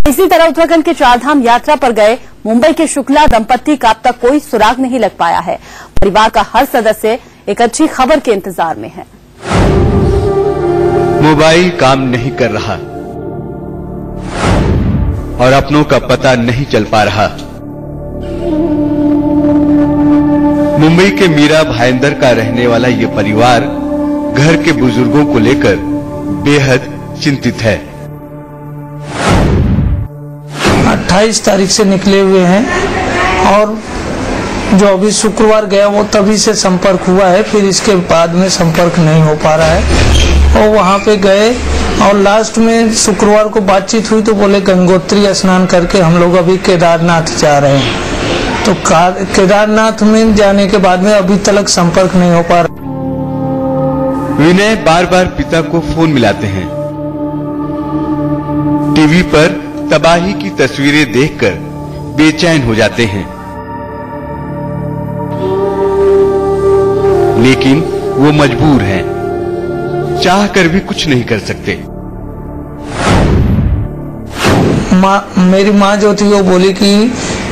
इसी तरह उत्तराखंड के चारधाम यात्रा पर गए मुंबई के शुक्ला दंपत्ति का अब तक कोई सुराग नहीं लग पाया है। परिवार का हर सदस्य एक अच्छी खबर के इंतजार में है। मोबाइल काम नहीं कर रहा और अपनों का पता नहीं चल पा रहा। मुंबई के मीरा भाईंदर का रहने वाला ये परिवार घर के बुजुर्गों को लेकर बेहद चिंतित है। 28 तारीख से निकले हुए हैं और जो अभी शुक्रवार गया वो तभी से संपर्क हुआ है, फिर इसके बाद में संपर्क नहीं हो पा रहा है। और वहाँ पे गए और लास्ट में शुक्रवार को बातचीत हुई तो बोले गंगोत्री स्नान करके हम लोग अभी केदारनाथ जा रहे हैं। तो केदारनाथ में जाने के बाद में अभी तक संपर्क नहीं हो पा रहा। विनय बार बार पिता को फोन मिलाते हैं। टीवी पर तबाही की तस्वीरें देखकर बेचैन हो जाते हैं, लेकिन वो मजबूर हैं, चाह कर भी कुछ नहीं कर सकते। मेरी माँ जो थी वो बोली कि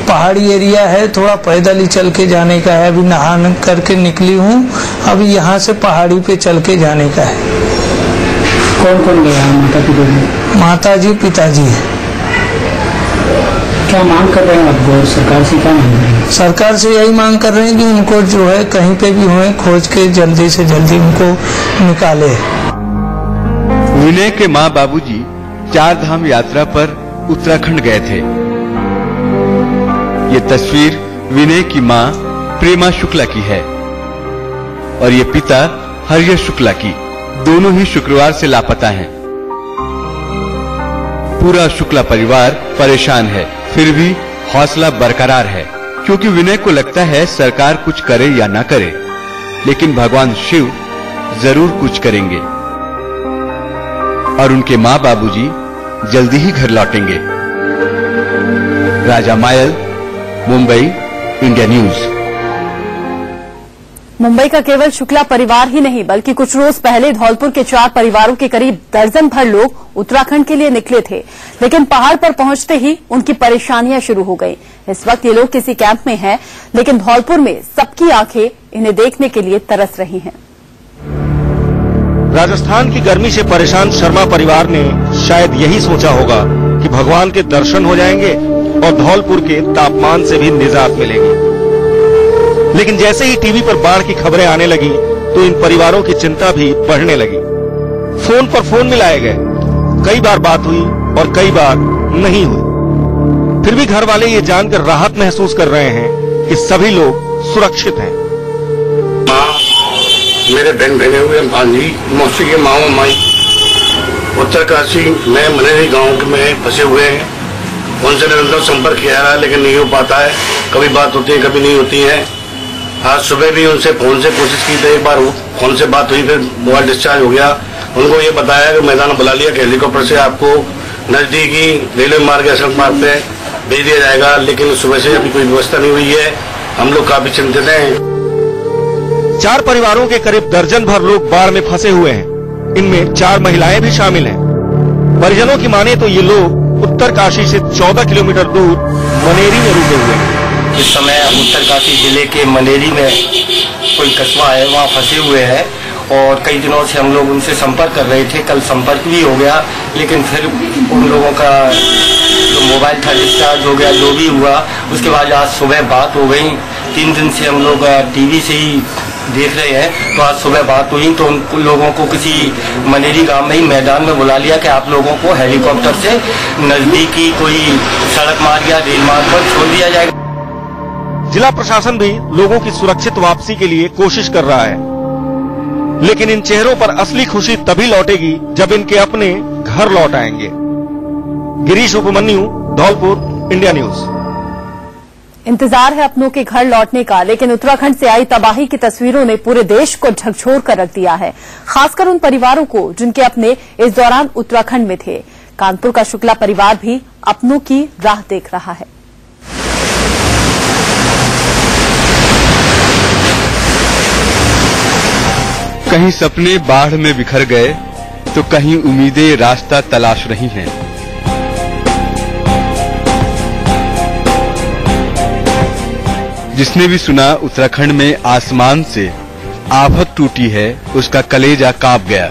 पहाड़ी एरिया है, थोड़ा पैदल ही चल के जाने का है। अभी नहा करके निकली हूँ, अभी यहाँ से पहाड़ी पे चल के जाने का है। कौन कौन गया है? माता पिता? माता जी पिताजी। क्या मांग कर रहे हैं आप सरकार से? क्या मांग रहे हैं? सरकार से यही मांग कर रहे हैं कि उनको जो है कहीं पे भी हुए खोज के जल्दी से जल्दी उनको निकाले। विनय के माँ बाबूजी चारधाम यात्रा पर उत्तराखंड गए थे। ये तस्वीर विनय की माँ प्रेमा शुक्ला की है और ये पिता हरिहर शुक्ला की। दोनों ही शुक्रवार से लापता हैं। पूरा शुक्ला परिवार परेशान है, फिर भी हौसला बरकरार है, क्योंकि विनय को लगता है सरकार कुछ करे या ना करे, लेकिन भगवान शिव जरूर कुछ करेंगे और उनके माँ बाबूजी जल्दी ही घर लौटेंगे। राजा मायल, मुंबई, इंडिया न्यूज। मुंबई का केवल शुक्ला परिवार ही नहीं बल्कि कुछ रोज पहले धौलपुर के 4 परिवारों के करीब दर्जन भर लोग उत्तराखंड के लिए निकले थे, लेकिन पहाड़ पर पहुंचते ही उनकी परेशानियां शुरू हो गई। इस वक्त ये लोग किसी कैंप में हैं, लेकिन धौलपुर में सबकी आंखें इन्हें देखने के लिए तरस रही हैं। राजस्थान की गर्मी से परेशान शर्मा परिवार ने शायद यही सोचा होगा कि भगवान के दर्शन हो जाएंगे और धौलपुर के तापमान से भी निजात मिलेगी, लेकिन जैसे ही टीवी पर बाढ़ की खबरें आने लगी तो इन परिवारों की चिंता भी बढ़ने लगी। फोन पर फोन मिलाए गए, कई बार बात हुई और कई बार नहीं हुई। फिर भी घर वाले ये जानकर राहत महसूस कर रहे हैं कि सभी लोग सुरक्षित हैं। मेरे बहन बहने हुए भांजी मौसी के मामा माई उत्तरकाशी में मनेरी गांव में फंसे हुए हैं। उनसे निरंतर संपर्क किया रहा है, लेकिन नहीं हो पाता है। कभी बात होती है, कभी नहीं होती है। आज सुबह भी उनसे फोन से कोशिश की तो एक बार फोन से बात हुई, फिर मोबाइल डिस्चार्ज हो गया। उनको ये बताया कि मैदान बुला लिया कि हेलीकॉप्टर से आपको नजदीकी रेलवे मार्ग या सड़क मार्ग पे भेज दिया जाएगा, लेकिन सुबह से अभी कोई व्यवस्था नहीं हुई है। हम लोग काफी चिंतित हैं। 4 परिवारों के करीब दर्जन भर लोग बाढ़ में फंसे हुए हैं। इनमें 4 महिलाएं भी शामिल हैं। परिजनों की माने तो ये लोग उत्तरकाशी से 14 किलोमीटर दूर मनेरी में रुके हुए हैं। इस समय उत्तरकाशी जिले के मनेरी में कोई कस्बा है, वहाँ फंसे हुए हैं और कई दिनों से हम लोग उनसे संपर्क कर रहे थे। कल संपर्क भी हो गया, लेकिन फिर उन लोगों का जो मोबाइल था डिस्चार्ज हो गया। जो भी हुआ उसके बाद आज सुबह बात हो गई। 3 दिन से हम लोग टीवी से ही देख रहे हैं, तो आज सुबह बात हुई तो उन लोगों को किसी मनेरी गांव में ही मैदान में बुला लिया कि आप लोगों को हेलीकॉप्टर से नजदीकी कोई सड़क मार्ग या रेल मार्ग पर छोड़ दिया जाएगा। जिला प्रशासन भी लोगों की सुरक्षित वापसी के लिए कोशिश कर रहा है, लेकिन इन चेहरों पर असली खुशी तभी लौटेगी जब इनके अपने घर लौट आएंगे। Girish Upmanyu, Dholpur, India news. इंतजार है अपनों के घर लौटने का, लेकिन उत्तराखंड से आई तबाही की तस्वीरों ने पूरे देश को झकझोर कर रख दिया है, खासकर उन परिवारों को जिनके अपने इस दौरान उत्तराखंड में थे। कानपुर का शुक्ला परिवार भी अपनों की राह देख रहा है। कहीं सपने बाढ़ में बिखर गए तो कहीं उम्मीदें रास्ता तलाश रही हैं। जिसने भी सुना उत्तराखंड में आसमान से आफत टूटी है, उसका कलेजा कांप गया।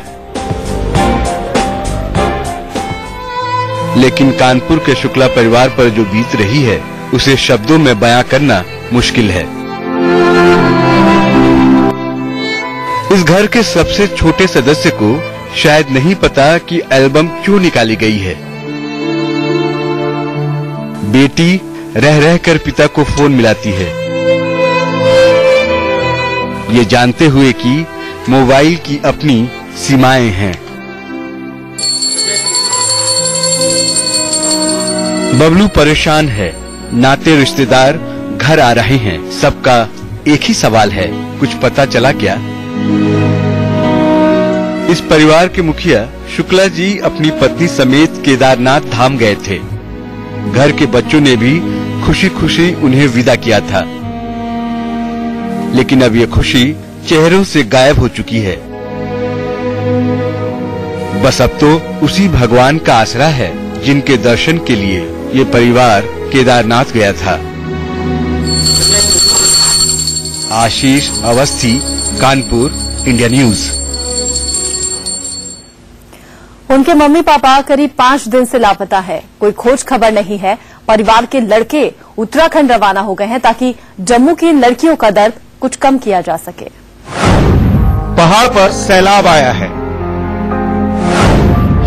लेकिन कानपुर के शुक्ला परिवार पर जो बीत रही है, उसे शब्दों में बयां करना मुश्किल है। इस घर के सबसे छोटे सदस्य को शायद नहीं पता कि एल्बम क्यों निकाली गई है। बेटी रह रहकर पिता को फोन मिलाती है, ये जानते हुए कि मोबाइल की अपनी सीमाएं हैं। बबलू परेशान है, नाते रिश्तेदार घर आ रहे हैं, सबका एक ही सवाल है, कुछ पता चला क्या? इस परिवार के मुखिया शुक्ला जी अपनी पत्नी समेत केदारनाथ धाम गए थे। घर के बच्चों ने भी खुशी खुशी उन्हें विदा किया था, लेकिन अब ये खुशी चेहरों से गायब हो चुकी है। बस अब तो उसी भगवान का आसरा है जिनके दर्शन के लिए ये परिवार केदारनाथ गया था। आशीष अवस्थी, कानपुर, इंडिया न्यूज। उनके मम्मी पापा करीब 5 दिन से लापता है, कोई खोज खबर नहीं है। परिवार के लड़के उत्तराखंड रवाना हो गए हैं ताकि जम्मू की लड़कियों का दर्द कुछ कम किया जा सके। पहाड़ पर सैलाब आया है,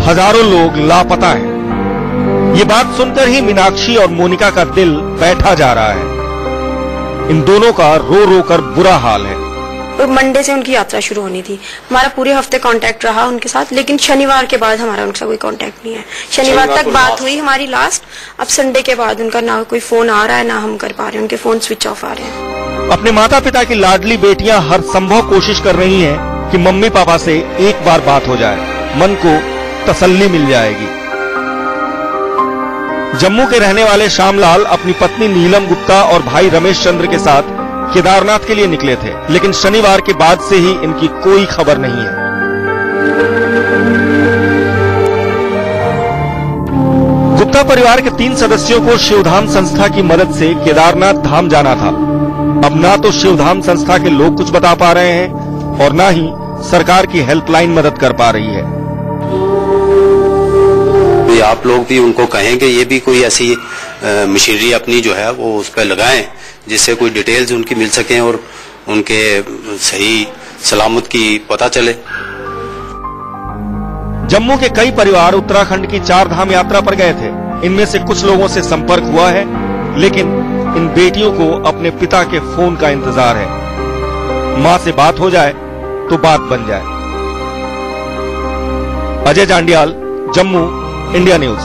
हजारों लोग लापता हैं। ये बात सुनकर ही मीनाक्षी और मोनिका का दिल बैठा जा रहा है। इन दोनों का रो रो कर बुरा हाल है। मंडे से उनकी यात्रा शुरू होनी थी, हमारा पूरे हफ्ते कांटेक्ट रहा उनके साथ, लेकिन शनिवार के बाद हमारा उनसे कोई कांटेक्ट नहीं है। शनिवार तक बात हुई हमारी लास्ट, अब संडे के बाद उनका ना कोई फोन आ रहा है ना हम कर पा रहे हैं, उनके फोन स्विच ऑफ आ रहे हैं। अपने माता पिता की लाडली बेटियां हर संभव कोशिश कर रही हैं कि मम्मी पापा से एक बार बात हो जाए, मन को तसल्ली मिल जाएगी। जम्मू के रहने वाले श्यामलाल अपनी पत्नी नीलम गुप्ता और भाई रमेश चंद्र के साथ केदारनाथ के लिए निकले थे, लेकिन शनिवार के बाद से ही इनकी कोई खबर नहीं है। गुप्ता परिवार के 3 सदस्यों को शिवधाम संस्था की मदद से केदारनाथ धाम जाना था। अब ना तो शिवधाम संस्था के लोग कुछ बता पा रहे हैं और ना ही सरकार की हेल्पलाइन मदद कर पा रही है। आप लोग भी उनको कहें कि ये भी कोई ऐसी मशीनरी अपनी जो है वो उस पर लगाएं जिससे कोई डिटेल्स उनकी मिल सकें और उनके सही सलामत की पता चले। जम्मू के कई परिवार उत्तराखंड की 4 धाम यात्रा पर गए थे। इनमें से कुछ लोगों से संपर्क हुआ है, लेकिन इन बेटियों को अपने पिता के फोन का इंतजार है। मां से बात हो जाए तो बात बन जाए। Ajay Jandial, Jammu, India news.